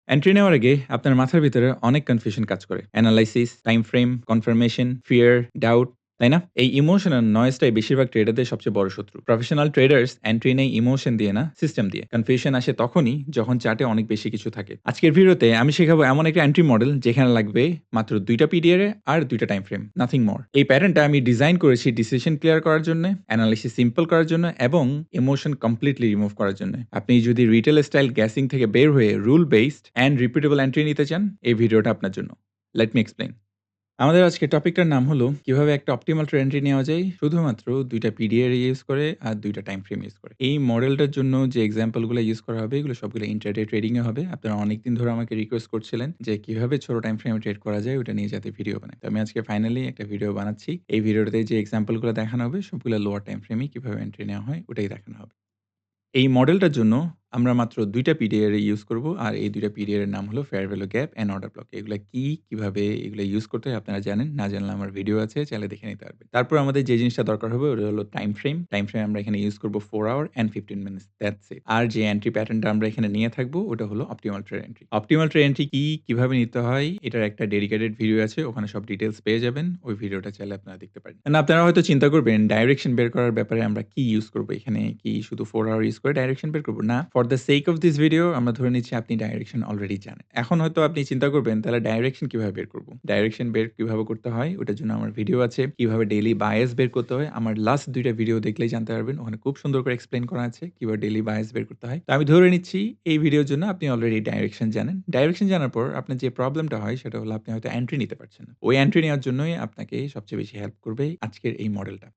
Entry নেওয়ার আগে আপনার মাথার ভিতরে অনেক কনফিউশন কাজ করে। Analysis, time frame, confirmation, fear, doubt, তাই না? এই ইমোশন আর নয়েজটাই বেশিরভাগ ট্রেডারদের সবচেয়ে বড় শত্রু। প্রফেশনাল ট্রেডার্স এন্ট্রি নেয় ইমোশন দিয়ে না, সিস্টেম দিয়ে। কনফিউশন আসে তখনই যখন চার্টে অনেক বেশি কিছু থাকে। আজকের ভিডিওতে আমি শেখাবো এমন একটা এন্ট্রি মডেল যেখানে লাগবে মাত্র ২ টা পিডিআর আর ২ টা টাইম ফ্রেম, নাথিং মোর। এই প্যাটার্নটা আমি ডিজাইন করেছি ডিসিশন ক্লিয়ার করার জন্য, অ্যানালাইসিস সিম্পল করার জন্য এবং ইমোশন কমপ্লিটলি রিমুভ করার জন্য। আপনি যদি রিটেল স্টাইল গ্যাসিং থেকে বের হয়ে rule based and repeatable entry নিতে চান, এই ভিডিওটা আপনার জন্য। Let me explain. আমাদের আজকের টপিকটার নাম হলো কিভাবে একটা অপটিমাল ট্রেড এন্ট্রি নেওয়া যায় শুধুমাত্র ২ টা পিডিআর ইউজ করে আর ২ টা টাইম ফ্রেম ইউজ করে। এই মডেলটার জন্য যে এক্সাম্পল গুলো ইউজ করা হবে এগুলো সবগুলো ইন্ট্রাডে ট্রেডিং এ হবে। আপনারা অনেকদিন ধরে আমাকে রিকোয়েস্ট করছিলেন যে কিভাবে ছোট টাইম ফ্রেমে ট্রেড করা যায় ওটা নিয়ে যাতে ভিডিও বানাই। তো আমি আজকে ফাইনালি একটা ভিডিও বানাচ্ছি। এই ভিডিওটাতে যে এক্সাম্পল গুলো দেখানো হবে সবগুলো লোয়ার টাইম ফ্রেমে কিভাবে এন্ট্রি নেওয়া হয় ওটাই দেখানো হবে। এই মডেলটার জন্য আমরা মাত্র ২ টা পিডিআর ইউজ করব। আর এই ২ টা পিডিআর এর নাম হলো fair value gap and order block. এগুলা কি, কিভাবে এগুলা ইউজ করতে হয় আপনারা জানেন। না জানলে আমার ভিডিও আছে, চাইলে দেখে নিতে পারবেন। তারপর আমাদের যে জিনিসটা দরকার হবে ওটা হলো টাইম ফ্রেম। টাইম ফ্রেম আমরা এখানে ইউজ করব 4 hour and 15 minutes, that's it. আর যে এন্ট্রি প্যাটার্নটা আমরা এখানে নিয়ে থাকবো ওটা হলো optimal trade entry. Optimal trade entry কি, কিভাবে নিতে হয় এটার একটা ডেডিকেটেড ভিডিও আছে। ওখানে সব ডিটেইলস পেয়ে যাবেন। ওই ভিডিওটা চাইলে আপনারা দেখতে পারেন। আপনারা হয়তো চিন্তা করবেন ডাইরেকশন বের করার ব্যাপারে আমরা কি ইউজ করব? এখানে কি শুধু 4 আওয়ার ইউজ করে ডাইরেকশন বের করব? না। For the sake of this video আমরা ধরে নিচ্ছি আপনি ডাইরেকশন অলরেডি জানেন। এখন হয়তো আপনি চিন্তা করবেন তাহলে ডাইরেকশন কিভাবে বের করব? ডাইরেকশন বের কিভাবে করতে হয় ওটার জন্য আমার ভিডিও আছে। কিভাবে ডেইলি বায়াস বের করতে হয় আমার লাস্ট ২ টা ভিডিও দেখলেই জানতে পারবেন। ওখানে খুব সুন্দর করে এক্সপ্লেইন করা আছে কিভাবে ডেইলি বায়াস বের করতে হয়। তো আমি ধরে নিচ্ছি এই ভিডিওর জন্য আপনি অলরেডি ডাইরেকশন জানেন। ডাইরেকশন জানার পর আপনার যে প্রবলেমটা হয় সেটা হলো আপনি হয়তো এন্ট্রি নিতে পারছেন না। ওই এন্ট্রি নেওয়ার জন্যই আপনাকে সবচেয়ে বেশি হেল্প করবে আজকের এই মডেলটা।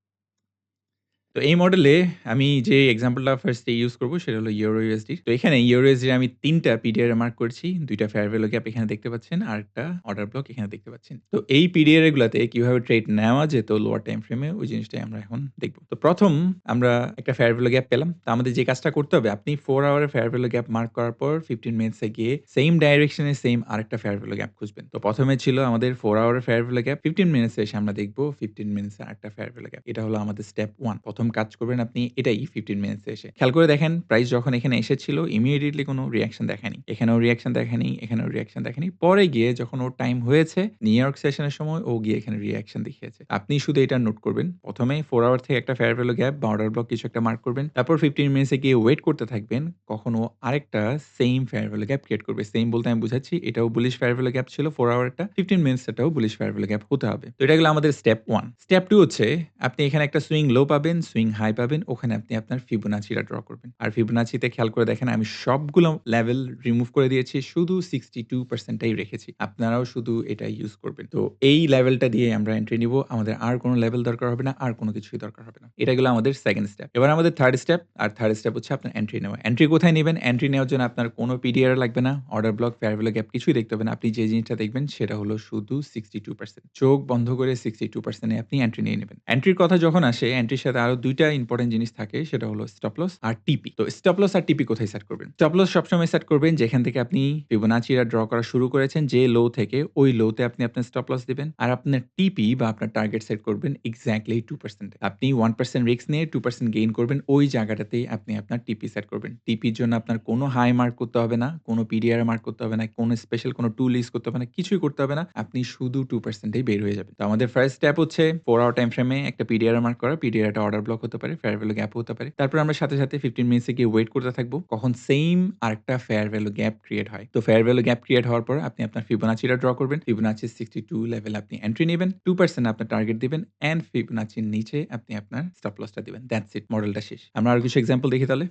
তো এই মডেলে আমি যে এক্সাম্পলটা ফার্স্ট এ ইউজ করব সেটা হলো ইউরো ইউএসডি। তো এখানে ইউরো ইউএসডি আমি ৩ টা পিডিআর এ মার্ক করেছি। ২ টা ফেয়ার ভ্যালু গ্যাপ এখানে দেখতে পাচ্ছেন। আরেকটা অর্ডার ব্লক এখানে দেখতে পাচ্ছেন। তো এই পিডিআর গুলাতে কিভাবে ট্রেড নেওয়া যেত লোয়ার টাইম ফ্রেমে ওই জিনিসটাই আমরা এখন দেখব। তো ১ম আমরা একটা ফেয়ার ভ্যালু গ্যাপ পেলাম। তো আমাদের যে কাজটা করতে হবে আপনি 4 আওয়ারের ফেয়ার ভ্যালু গ্যাপ মার্ক করার পর 15 মিনিটস এ গিয়ে সেইম ডাইরেকশন এ সেইম আরেকটা ফেয়ার ভ্যালু গ্যাপ খুঁজবেন। তো ১ম এ ছিল আমাদের 4 আওয়ারের ফেয়ার ভ্যালু গ্যাপ। 15 মিনিটস এ এসে আমরা দেখব 15 মিনিটস এ আরেকটা ফেয়ার ভ্যালু গ্যাপ। এটা হলো আমাদের স্টেপ 1। ১ম কাজ করবেন আপনি এটাই 15 মিনিটস এ এসে। খেয়াল করে দেখেন প্রাইস যখন এখানে এসেছিল ইমিডিয়েটলি কোনো রিঅ্যাকশন দেখায়নি। এখানেও রিঅ্যাকশন দেখায়নি, এখানেও রিঅ্যাকশন দেখায়নি। পরে গিয়ে যখন ওর টাইম হয়েছে নিউ ইয়র্ক সেশনের সময় ও গিয়ে এখানে রিঅ্যাকশন দেখিয়েছে। আপনি শুধু এটা নোট করবেন। ১ম এ 4 আওয়ার থেকে একটা ফেয়ার ভ্যালু গ্যাপ বা অর্ডার ব্লক কিছু একটা মার্ক করবেন। তারপর 15 মিনিটস এ গিয়ে ওয়েট করতে থাকবেন। কখন ও আরেকটা same fair value gap create করবে। সেইম বলতে আমি বুঝাচ্ছি এটাও বুলিশ ফেয়ার ভ্যালু গ্যাপ ছিল 4 আওয়ারটা। 15 মিনিটস এটাও বুলিশ ফেয়ার ভ্যালু গ্যাপ হতে হবে। তো এটা গেল আমাদের স্টেপ 1। স্টেপ 2 হচ্ছে আপনি এখানে একটা সুইং লো পাবেন, সুইং হাই পাবেন। ওখানে আপনি আপনার ফিবোনাচিটা ড্র করবেন। আর ফিবোনাচিতে খেয়াল করে দেখেন আমি সবগুলো লেভেল রিমুভ করে দিয়েছি। শুধু 62% টাই রেখেছি। আপনারাও শুধু এটা ইউজ করবেন। তো এই লেভেলটা দিয়ে আমরা এন্ট্রি নিব। আমাদের আর কোন লেভেল দরকার হবে না। আর কোন কিছুই দরকার হবে না। এটা গেল আমাদের 2nd স্টেপ। এবার আমাদের 3rd স্টেপ। আর 3rd স্টেপ হচ্ছে আপনার এন্ট্রি নেওয়া। এন্ট্রি কোথায় নিবেন? এন্ট্রি নেওয়ার জন্য আপনার কোন পিডিআর লাগবে না। Order block, fair value gap কিছুই দেখতে হবে না। আপনি যে জিনিসটা দেখবেন সেটা হলো শুধু 62%। চোখ বন্ধ করে 62% এ আপনি এন্ট্রি নিয়ে নিবেন। এন্ট্রির কথা যখন আসে এন্ট্রির সাথে আরো ২ টা ইম্পোর্টেন্ট জিনিস থাকে সেটা হলো স্টপ লস আর টিপি। তো স্টপ লস আর টিপি কোথায় সেট করবেন? স্টপ লস সবসময় সেট করবেন যেখান থেকে আপনি ফিবোনাচিটা ড্র করা শুরু করেছেন যে লো থেকে ওই লোতে আপনি আপনার স্টপ লস দিবেন। আর আপনার টিপি বা আপনার টার্গেট সেট করবেন এক্সাক্টলি 2% এ। আপনি 1% রিস্ক নিয়ে 2% গেইন করবেন। ওই জায়গাটাতেই আপনি আপনার টিপি সেট করবেন। টিপির জন্য আপনার কোনো হাই মার্ক করতে হবে না, কোনো পিডিআর মার্ক করতে হবে না, কোনো স্পেশাল কোনো টুল ইউজ করতে হবে না, কিছুই করতে হবে না। আপনি শুধু 2% এই বের হয়ে যাবেন। তো আমাদের ফার্স্ট স্টেপ হচ্ছে 4 আওয়ার টাইম ফ্রেমে একটা পিডিআর মার্ক করা। পিডিআর টা অর্ডার ব্লক হতে পারে, ফেয়ার ভ্যালু গ্যাপ হতে পারে। তারপর আমরা সাথে, সাথে 15 মিনিটস এ গিয়ে ওয়েট করতে থাকবো। কখন সেইম আরেকটা ফেয়ার ভ্যালু গ্যাপ ক্রিয়েট হয়। তো ফেয়ার ভ্যালু গ্যাপ ক্রিয়েট হওয়ার পর আপনি আপনার ফিবোনাচিটা ড্র করবেন। ফিবোনাচির 62 লেভেল আপনি এন্ট্রি নিবেন। 2% আপনার টার্গেট দিবেন অ্যান্ড ফিবোনাচির নিচে আপনি আপনার স্টপ লসটা দিবেন। দ্যাটস ইট, মডেলটা শেষ। আমরা আরো কিছু এক্সাম্পল দেখি তাহলে।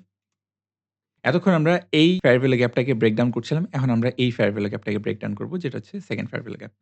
এতক্ষণ আমরা এই ফেয়ার ভ্যালু গ্যাপটাকে ব্রেকডাউন করছিলাম। এখন আমরা এই ফেয়ার ভ্যালু গ্যাপটাকে ব্রেকডাউন করব যেটা হচ্ছে 2nd ফেয়ার ভ্যালু গ্যাপ।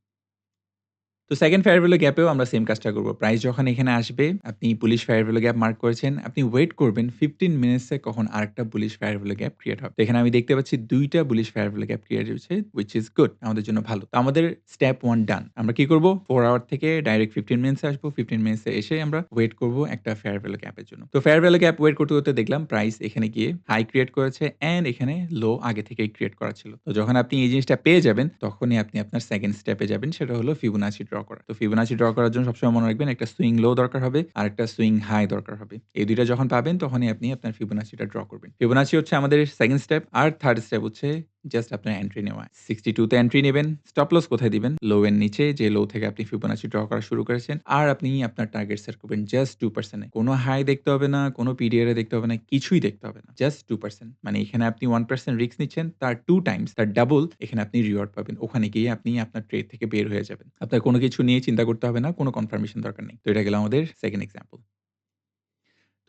তো 2nd ফেয়ার ভ্যালু গ্যাপেও আমরা সেম কাজটা করব। প্রাইস যখন এখানে আসবে, আপনি bullish fair value gap mark করেছেন। আপনি ওয়েট করবেন 15 মিনিটস এ কখন আরেকটা bullish fair value gap create হবে। তো এখানে আমি দেখতে পাচ্ছি ২ টা bullish fair value gap create হয়েছে which is good আমাদের জন্য ভালো। তো আমাদের স্টেপ 1 ডান। আমরা কি করব? 4 আওয়ার থেকে ডাইরেক্ট 15 মিনিটস এ আসবো। 15 মিনিটস এ এসে আমরা ওয়েট করব একটা ফেয়ার ভ্যালু গ্যাপের জন্য। তো ফেয়ার ভ্যালু গ্যাপ ওয়েট করতে, করতে দেখলাম প্রাইস এখানে গিয়ে হাই ক্রিয়েট করেছে অ্যান্ড এখানে লো আগে থেকেই ক্রিয়েট করা ছিল। তো যখন আপনি এই জিনিসটা পেয়ে যাবেন তখনই আপনি আপনার 2nd স্টেপে যাবেন সেটা হলো ফিবোনাচি ড্র করা। তো ফিবোনাচি ড্র করার জন্য সবসময় মনে রাখবেন একটা সুইং লো দরকার হবে আর একটা সুইং হাই দরকার হবে। এই ২ টা যখন পাবেন তখনই আপনি আপনার ফিবোনাচিটা ড্র করবেন। ফিবোনাচি হচ্ছে আমাদের 2nd স্টেপ আর 3rd স্টেপ হচ্ছে জাস্ট আপনার এন্ট্রি নেওয়া। 62 তে এন্ট্রি নিবেন। স্টপ লস কোথায় দিবেন? লো এর নিচে যে লো থেকে আপনি ফিবোনাচি ড্র করা শুরু করেছেন। আর আপনি আপনার টার্গেট সেট করবেন জাস্ট 2% এ। কোন হাই দেখতে হবে না, কোন পিডিআর এ দেখতে হবে না, কিছুই দেখতে হবে না। জাস্ট 2%। মানে এখানে আপনি 1% রিস্ক নিচ্ছেন, তার 2 টাইমস, তার ডাবল এখানে আপনি রিওয়ার্ড পাবেন। ওখানে গিয়ে আপনি আপনার ট্রেড থেকে বের হয়ে যাবেন। আপনার কোন কিছু নিয়ে চিন্তা করতে হবে না, কোন কনফার্মেশন দরকার নেই। তো এটা গেল আমাদের 2nd এক্সাম্পল।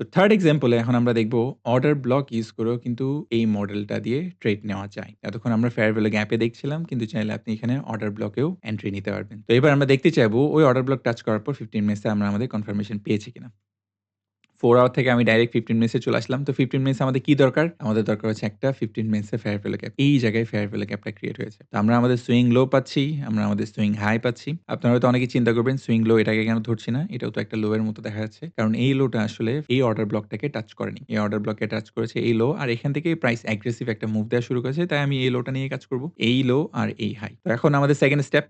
তো 3rd এক্সাম্পল এ এখন আমরা দেখব অর্ডার ব্লক ইউস করেও কিন্তু এই মডেলটা দিয়ে ট্রেড নেওয়া যায়। এতক্ষণ আমরা ফেয়ার ভ্যালু গ্যাপে দেখছিলাম, কিন্তু চাইলে আপনি এখানে অর্ডার ব্লকেও এন্ট্রি নিতে পারবেন। তো এবার আমরা দেখতে চাইবো ওই অর্ডার ব্লক টাচ করার পর 15 মিনিটসে আমরা আমাদের কনফার্মেশন পেয়েছি কিনা। 4 আওয়ার থেকে আমি ডাইরেক্ট 15 মিনিটসে চলে আসলাম। তো 15 মিনিটস আমাদের কি দরকার? আমাদের দরকার হচ্ছে একটা 15 মিনিটসের ফেয়ার ভ্যালু গ্যাপ। এই জায়গায় ফেয়ার ভ্যালু গ্যাপটা ক্রিয়েট হয়েছে। তো আমরা আমাদের সুইং লো পাচ্ছি, আমরা আমাদের সুইং হাই পাচ্ছি। আপনারা হয়তো অনেকেই চিন্তা করবেন সুইং লো এটাকে কেন ধরছি না? এটাও তো একটা লো এর মতো দেখা যাচ্ছে। কারণ এই লোটা আসলে এই অর্ডার ব্লকটাকে টাচ করেনি। এই অর্ডার ব্লককে টাচ করেছে এই লো, আর এখান থেকেই প্রাইস অ্যাগ্রেসিভ একটা মুভ দেওয়া শুরু করেছে। তাই আমি এই লোটা নিয়ে কাজ করব। এই লো আর এই হাই। তো এখন আমাদের 2nd স্টেপ,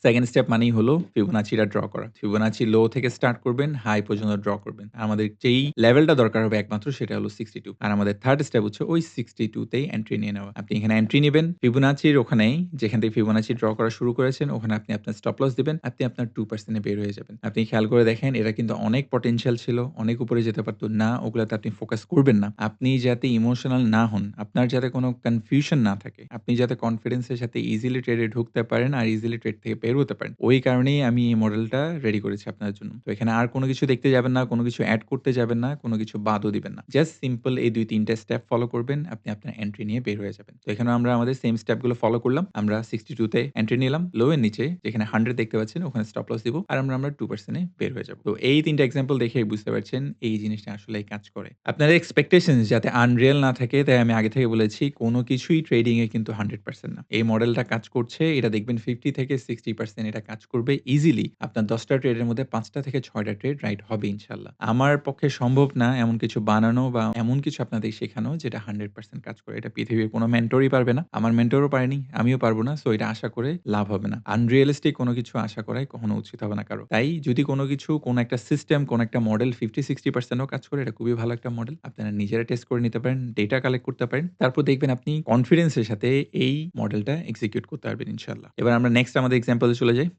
2nd স্টেপ মানেই হলো ফিবোনাচিটা ড্র করা। ফিবোনাচি লো থেকে স্টার্ট করবেন, হাই পর্যন্ত ড্র করবেন। আমাদের যেই লেভেলটা দরকার হবে একমাত্র সেটা হলো 62। আর আমাদের 3rd স্টেপ হচ্ছে ওই 62 তেই এন্ট্রি নিয়ে নেওয়া। আপনি এখানে এন্ট্রি নিবেন। ফিবোনাচির ওখানেই যেখান থেকে ফিবোনাচি ড্র করা শুরু করেছেন, ওখানে আপনি আপনার স্টপ লস দিবেন। আপনি আপনার 2% এ বের হয়ে যাবেন। আপনি খেয়াল করে দেখেন এটা কিন্তু অনেক পটেনশিয়াল ছিল, অনেক উপরে যেতে পারত। না, ওগুলাতে আপনি ফোকাস করবেন না। আপনি যাতে ইমোশনাল না হন, আপনার যাতে কোনো কনফিউশন না থাকে, আপনি যাতে কনফিডেন্স এর সাথে ইজিলি ট্রেডে ঢুকতে পারেন আর ইজিলি ট্রেড থেকে বের হতে পারেন। ওই কারণেই আমি এই মডেলটা রেডি করেছি আপনার জন্য। তো এখানে আর কোন কিছু দেখতে যাবেন না, কোন কিছু এড করতে যাবেন না, কোন কিছু বাদও দিবেন না। জাস্ট সিম্পল এই ২-৩ টা স্টেপ ফলো করবেন, আপনি আপনার এন্ট্রি নিয়ে বের হয়ে যাবেন। তো এখানেও আমরা আমাদের সেম স্টেপ গুলো ফলো করলাম। আমরা 62 তে এন্ট্রি নিলাম। লো এর নিচে যেখানে 100 দেখতে পাচ্ছেন ওখানে স্টপ লস দিব। আর আমরা 2% এ বের হয়ে যাব। তো এই ৩ টা এক্সাম্পল দেখেই বুঝতে পারছেন এই জিনিসটা আসলেই কাজ করে। আপনাদের এক্সপেকটেশনস যাতে আনরিয়াল না থাকে, তাই আমি আগে থেকে বলেছি কোন কিছুই ট্রেডিং এ কিন্তু 100% না। এই মডেলটা কাজ করছে, এটা দেখবেন 50 থেকে 60% এটা কাজ করবে ইজিলি। আপনার ১০ টা ট্রেডের মধ্যে ৫ টা থেকে ৬ টা ট্রেড রাইট হবে ইনশাআল্লাহ। আমার পক্ষে সম্ভব না এমন কিছু বানানো বা এমন কিছু আপনাদের শেখানো যেটা 100% কাজ করে। এটা পৃথিবীর কোন মেন্টরই পারবে না। আমার মেন্টরও পারেনি, আমিও পারব না। সো এটা আশা করে লাভ হবে না। আনরিয়ালিস্টিক কোন কিছু আশা করাই কখনো উচিত হবে না কারো। তাই যদি কোন কিছু, কোন একটা সিস্টেম, কোন একটা মডেল 50-60% ও কাজ করে, এটা খুবই ভালো একটা মডেল। আপনারা নিজেরা টেস্ট করে নিতে পারেন, ডেটা কালেক্ট করতে পারেন। তারপর দেখবেন আপনি কনফিডেন্স এর সাথে এই মডেলটা এক্সিকিউট করতে পারবেন ইনশাআল্লাহ। এবার আমরা নেক্সট আমাদের এক্সাম্পল এ চলে যাই।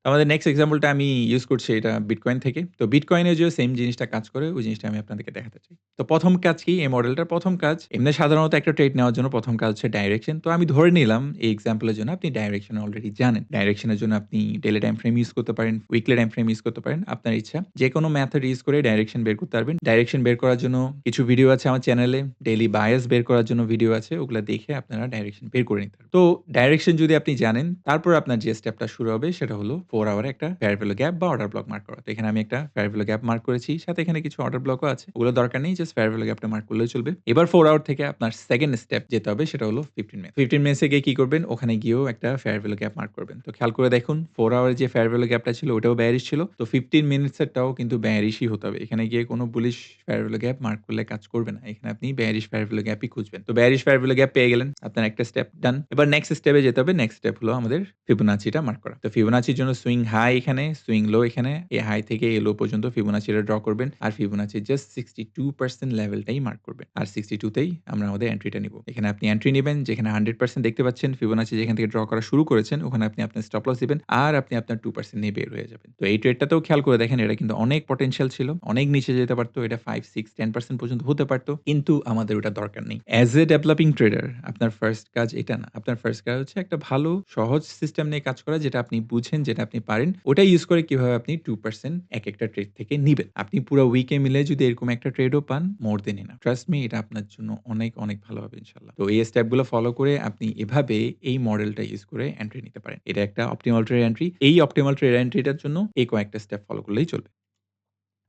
আমাদের নেক্সট এক্সাম্পলটা আমি ইউস করছি এটা বিটকয়েন থেকে। তো বিটকয়েন এ যে সেম জিনিসটা কাজ করে ওই জিনিসটা আমি আপনাদেরকে দেখাতে চাই। তো ১ম কাজ কি? এই মডেলটার ১ম কাজ এমনি সাধারণত একটা ট্রেড নেওয়ার জন্য ১ম কাজ হচ্ছে ডাইরেকশন। তো আমি ধরে নিলাম এই এক্সাম্পল এর জন্য আপনি ডাইরেকশন অলরেডি জানেন। ডাইরেকশন এর জন্য আপনি ডেইলি টাইম ফ্রেম ইউস করতে পারেন, উইকলি টাইম ফ্রেম ইউস করতে পারেন। আপনার ইচ্ছা। যেকোনো মেথড ইউস করে ডাইরেকশন বের করতে পারবেন। ডাইরেকশন বের করার জন্য কিছু ভিডিও আছে আমার চ্যানেলে। ডেইলি বায়াস বের করার জন্য ভিডিও আছে। ওগুলা দেখে আপনারা ডাইরেকশন বের করে নিতে পারবেন। তো ডাইরেকশন যদি আপনি জানেন, তারপর আপনার যে স্টেপটা শুরু হবে সেটা হলো ৪ আওয়ারে একটা ফেয়ার ভ্যালু গ্যাপ বা অর্ডার ব্লক মার্ক করা। তো এখানে আমি একটা ফেয়ার ভ্যালু গ্যাপ মার্ক করেছি। সাথে এখানে কিছু অর্ডার ব্লকও আছে। ওগুলো দরকার নেই। জাস্ট ফেয়ার ভ্যালু গ্যাপটা মার্ক করলেই চলবে। এবার ৪ আওয়ার থেকে আপনার 2nd স্টেপ যেতে হবে সেটা হলো 15 মিনিট। 15 মিনিটস এ গিয়ে কি করবেন? ওখানে গিয়েও একটা ফেয়ার ভ্যালু গ্যাপ মার্ক করবেন। তো খেয়াল করে দেখুন ৪ আওয়ারে যে ফেয়ার ভ্যালু গ্যাপটা ছিল ওটাও বেয়ারিশ ছিল। তো 15 মিনিটস এরটাও কিন্তু বেয়ারিশই হতে হবে। এখানে গিয়ে কোন bullish fair value gap mark করলে কাজ করবে না। এখানে আপনি বেয়ারিশ ফেয়ার ভ্যালু গ্যাপই খুঁজবেন। তো বেয়ারিশ ফেয়ার ভ্যালু গ্যাপ পেয়ে গেলেন। আপনার একটা স্টেপ ডান। এবার নেক্সট স্টেপে যেতে হবে। নেক্সট স্টেপ হলো আমাদের ফিবোনাচিটা মার্ক করা। তো ফিবোনাচির জন্য সুইং হাই এখানে, সুইং লো এখানে। এই হাই থেকে এই লো পর্যন্ত ফিবোনাচিটা ড্র করবেন। আর ফিবোনাচির জাস্ট 62% লেভেলটাই মার্ক করবেন। আর 62 তেই আমরা আমাদের এন্ট্রিটা নিব। এখানে আপনি এন্ট্রি নিবেন যেখানে 100% দেখতে পাচ্ছেন ফিবোনাচি যেখান থেকে ড্র করা শুরু করেছেন ওখানে আপনি আপনার স্টপ লস দিবেন। আর আপনি আপনার 2% নিয়ে বের হয়ে যাবেন। তো এই ট্রেডটাতেও খেয়াল করে দেখেন এটা কিন্তু অনেক পটেনশিয়াল ছিল। অনেক নিচে যেতে পারত। এটা 5, 6, 10% পর্যন্ত হতে পারত। কিন্তু আমাদের ওটা দরকার নেই। অ্যাজ এ ডেভেলপিং ট্রেডার আপনার ফার্স্ট কাজ এটা না। আপনার ফার্স্ট কাজ হচ্ছে একটা ভালো সহজ সিস্টেম নিয়ে কাজ করা যেটা আপনি বুঝেন, যেটা আপনি পারেন। ওটা ইউস করে কিভাবে আপনি 2% একেকটা ট্রেড থেকে নিবেন। আপনি পুরা উইকে মিলে যদি এরকম একটা ট্রেডও পান মোর দেন এনাফ। ট্রাস্ট মি এটা আপনার জন্য অনেক, অনেক ভালো হবে ইনশাআল্লাহ। তো এই স্টেপগুলো ফলো করে আপনি এভাবে এই মডেলটা ইউস করে এন্ট্রি নিতে পারেন। এটা একটা অপটিমাল ট্রেড এন্ট্রি। এই অপটিমাল ট্রেড এন্ট্রিটার জন্য এই কয়েকটা স্টেপ ফলো করলেই চলবে।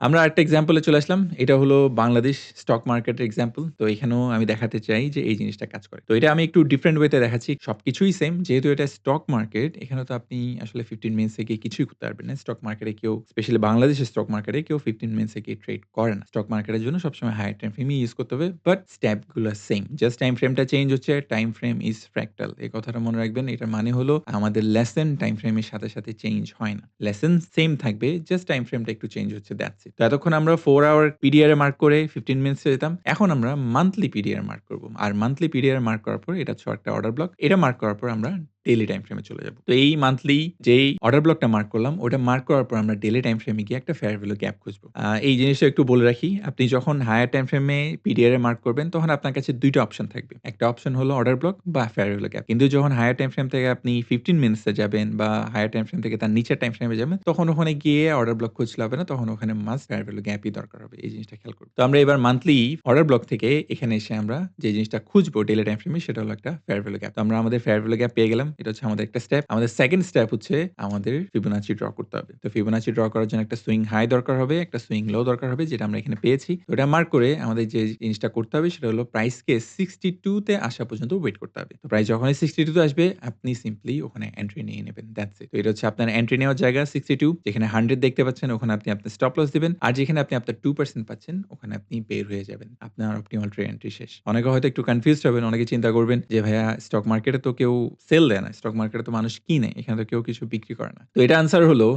আমরা আরেকটা এক্সাম্পল এ চলে আসলাম। এটা হলো বাংলাদেশ স্টক মার্কেটের এক্সাম্পল। তো এখানেও আমি দেখাতে চাই যে এই জিনিসটা কাজ করে। তো এটা আমি একটু ডিফারেন্ট ওয়ে তে দেখাচ্ছি। সবকিছুই সেম। যেহেতু এটা স্টক মার্কেট এখানে তো আপনি আসলে 15 মিনিটস এ গিয়ে কিছুই করতে পারবেন না। স্টক মার্কেটে কেউ স্পেশালি বাংলাদেশের স্টক মার্কেটে কেউ 15 মিনিটস এ গিয়ে ট্রেড করে না। স্টক মার্কেটের জন্য সবসময় হায়ার টাইম ফ্রেমই ইউস করতে হবে। বাট স্টেপ গুলা সেম। জাস্ট টাইম ফ্রেমটা চেঞ্জ হচ্ছে। টাইম ফ্রেম ইস ফ্র্যাক্টাল। এই কথাটা মনে রাখবেন। এটার মানে হলো আমাদের লেসন টাইম ফ্রেমের সাথে, সাথে চেঞ্জ হয় না। লেসন সেম থাকবে। জাস্ট টাইম ফ্রেমটা একটু চেঞ্জ হচ্ছে দ্যাটস ইট। তো এতক্ষণ আমরা 4 আওয়ার পিডিআর এ মার্ক করে 15 মিনিটস এ যেতাম। এখন আমরা মান্থলি পিডিআর মার্ক করব। আর মান্থলি পিডিআর মার্ক করার পর এটা হচ্ছে একটা অর্ডার ব্লক। এটা মার্ক করার পর আমরা ডেইলি টাইম ফ্রেম এ চলে যাব। তো এই মান্থলি যেই অর্ডার ব্লকটা মার্ক করলাম, ওটা মার্ক করার পর আমরা ডেইলি টাইম ফ্রেম এ গিয়ে একটা ফেয়ার ভ্যালু গ্যাপ খুঁজবো। এই জিনিসটা একটু বলে রাখি। আপনি যখন হায়ার টাইম ফ্রেম এ পিডিআর এ মার্ক করবেন, তখন আপনার কাছে ২ টা অপশন থাকবে। একটা অপশন হলো অর্ডার ব্লক বা ফেয়ার ভ্যালু গ্যাপ। কিন্তু যখন হায়ার টাইম ফ্রেম থেকে আপনি 15 মিনিটস এ যাবেন বা হায়ার টাইম ফ্রেম থেকে তার নিচের টাইম ফ্রেম এ যাবেন, তখন ওখানে গিয়ে অর্ডার ব্লক খুঁজলে হবে না। তখন ওখানে মাস্ট ফেয়ার ভ্যালু গ্যাপই দরকার হবে। এই জিনিসটা খেয়াল করবেন। তো আমরা এবার মান্থলি অর্ডার ব্লক থেকে এখানে এসে আমরা যে জিনিসটা খুঁজবো ডেইলি টাইম ফ্রেম এ, সেটা হলো একটা ফেয়ার ভ্যালু গ্যাপ। তো আমরা আমাদের ফেয়ার ভ্যালু গ্যাপ পেয়ে গেলাম। এটা হচ্ছে আমাদের একটা স্টেপ। আমাদের 2nd স্টেপ হচ্ছে আমাদের ফিবোনাচি ড্র করতে হবে। তো ফিবোনাচি ড্র করার জন্য একটা সুইং হাই দরকার হবে, একটা সুইং লো দরকার হবে, যেটা আমরা এখানে পেয়েছি। তো এটা মার্ক করে আমাদের যে জিনিসটা করতে হবে সেটা হলো প্রাইসকে 62 তে আসা পর্যন্ত ওয়েট করতে হবে। তো প্রাইস যখনই 62 তে আসবে, আপনি সিম্পলি ওখানে এন্ট্রি নিয়ে নেবেন। That's it. তো এটা হচ্ছে আপনার এন্ট্রি নেওয়ার জায়গা 62। যেখানে 100 দেখতে পাচ্ছেন, ওখানে আপনি আপনার স্টপ লস দিবেন। আর যেখানে আপনি আপনার 2% পাচ্ছেন, ওখানে আপনি বের হয়ে যাবেন। আপনার অপটিমাল ট্রেড এন্ট্রি শেষ। অনেকে হয়তো একটু কনফিউজড হবেন। অনেকে চিন্তা করবেন যে ভাইয়া, স্টক মার্কেটে তো কেউ সেল দেয় না। স্টক মার্কেটে তো মানুষ কিনে। এখানে তো কেউ কিছু বিক্রি করে না। তো এটা আনসার হলো,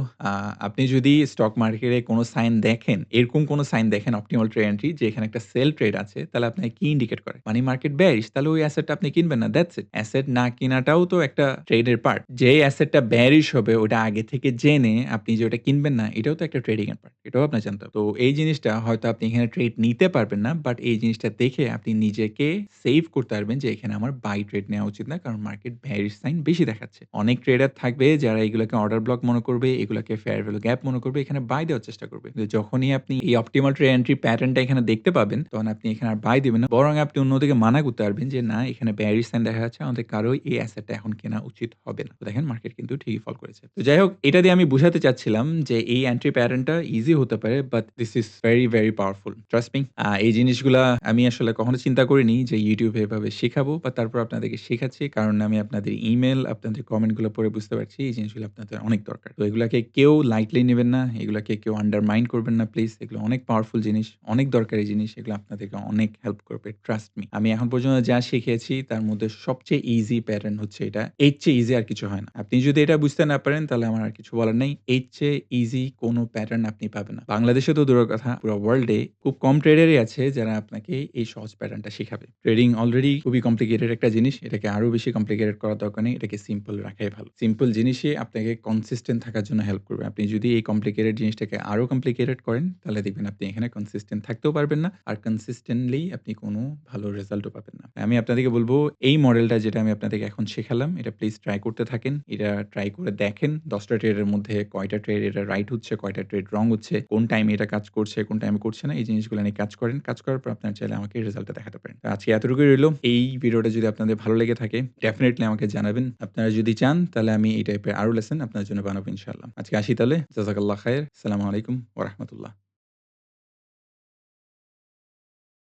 আপনি যদি স্টক মার্কেটে কোন সাইন দেখেন, এরকম কোন সাইন দেখেন অপটিমাল ট্রেড এন্ট্রি যে এখানে একটা সেল ট্রেড আছে, তাহলে আপনাকে কি ইন্ডিকেট করে? মানি মার্কেট বেয়ারিশ, তাহলে ওই অ্যাসেটটা আপনি কিনবেন না। That's it. অ্যাসেট না কিনাটাও তো একটা ট্রেডের পার্ট। যেই অ্যাসেটটা বেয়ারিশ হবে, ওটা আগে থেকে জেনে আপনি যে ওটা কিনবেন না, এটাও তো একটা ট্রেডিং এর পার্ট। এটাও আপনার জানতে হবে। তো এই জিনিসটা হয়তো আপনি এখানে ট্রেড নিতে পারবেন না, বাট এই জিনিসটা দেখে আপনি নিজেকে সেভ করতে পারবেন যে এখানে আমার বাই ট্রেড নেওয়া উচিত না, কারণ মার্কেট বেয়ারিশ সাইন বেশি দেখাচ্ছে। অনেক ট্রেডার থাকবে যারা এগুলোকে অর্ডার ব্লক মনে করবে, এগুলাকে ফেয়ার ভ্যালু গ্যাপ মনে করবে, এখানে বাই দেওয়ার চেষ্টা করবে। কিন্তু যখনই আপনি এই অপটিমাল ট্রেড এন্ট্রি প্যাটার্নটা এখানে দেখতে পাবেন, তখন আপনি এখানে আর বাই দিবেন না। বরং আপনি অন্যদিকে মানা করতে পারবেন যে না, এখানে বেয়ারিশ সাইন দেখা যাচ্ছে, আমাদের কারোই এই অ্যাসেটটা এখন কেনা উচিত হবে না। তো দেখেন, মার্কেট কিন্তু ঠিকই ফল করেছে। তো যাই হোক, এটা দিয়ে আমি বুঝাতে চাচ্ছিলাম যে এই এন্ট্রি প্যাটার্নটা ইজি হতে পারে, but this is very, very powerful. Trust me. এই জিনিসগুলা আমি আসলে কখনো চিন্তা করিনি যে YouTube এ এভাবে শেখাবো বা তারপর আপনাদেরকে শেখাচ্ছি। কারণ আমি আপনাদের ইমেইল, আপনাদের কমেন্ট গুলো পড়ে বুঝতে পারছি এই জিনিসগুলো আপনাদের অনেক দরকার। তো এগুলাকে কেউ লাইটলি নিবেন না। এগুলাকে কেউ আন্ডারমাইন করবেন না প্লিজ। এগুলো অনেক পাওয়ারফুল জিনিস, অনেক দরকারি জিনিস। এগুলো আপনাদেরকে অনেক হেল্প করবে। Trust me. আমি এখন পর্যন্ত যা শিখেছি তার মধ্যে সবচেয়ে ইজি প্যাটার্ন হচ্ছে এটা। এর চেয়ে ইজি আর কিছু হয় না। আপনি যদি এটা বুঝতে না পারেন, তাহলে আমার আর কিছু বলার নেই। এর চেয়ে ইজি কোনো প্যাটার্ন আপনি পাবেন না। বাংলাদেশে তো দূরের কথা, পুরো ওয়ার্লড এ খুব কম ট্রেডারই আছে যারা আপনাকে এই সহজ প্যাটার্নটা শিখাবে। ট্রেডিং অলরেডি খুবই কমপ্লিকেটেড একটা জিনিস। এটাকে আরো বেশি কমপ্লিকেটেড করার দরকার নেই। এটাকে সিম্পল রাখাই ভালো। সিম্পল জিনিসই আপনাকে কনসিস্টেন্ট থাকার জন্য হেল্প করবে। আপনি যদি এই কমপ্লিকেটেড জিনিসটাকে আরো কমপ্লিকেটেড করেন, তাহলে দেখবেন আপনি এখানে কনসিস্টেন্ট থাকতেও পারবেন না। আর কনসিস্টেন্টলি আপনি কোনো ভালো রেজাল্টও পাবেন না। আমি আপনাদেরকে বলব, এই মডেলটা যেটা আমি আপনাদেরকে এখন শেখালাম, এটা প্লিজ ট্রাই করতে থাকেন। এটা ট্রাই করে দেখেন ১০ টা ট্রেডের মধ্যে কয়টা ট্রেড এটা রাইট হচ্ছে, কয়টা ট্রেড রং হচ্ছে, কোন টাইমে এটা কাজ করছে, কোন টাইমে করছে না। এই জিনিসগুলো নিয়ে কাজ করেন। কাজ করার পর আপনারা চাইলে আমাকে রেজাল্টটা দেখাতে পারেন। তো আজকে এতটুকুই রইলো। এই ভিডিওটা যদি আপনাদের ভালো লেগে থাকে, ডেফিনিটলি আমাকে জানাবেন। আপনারা যদি চান, তাহলে আমি এই টাইপের আরো লেসন আপনার জন্য বানাবো ইনশাআল্লাহ। আজকে আসি তাহলে। জাযাকাল্লাহ খাইর। আসসালামু আলাইকুম ওয়া রাহমাতুল্লাহ।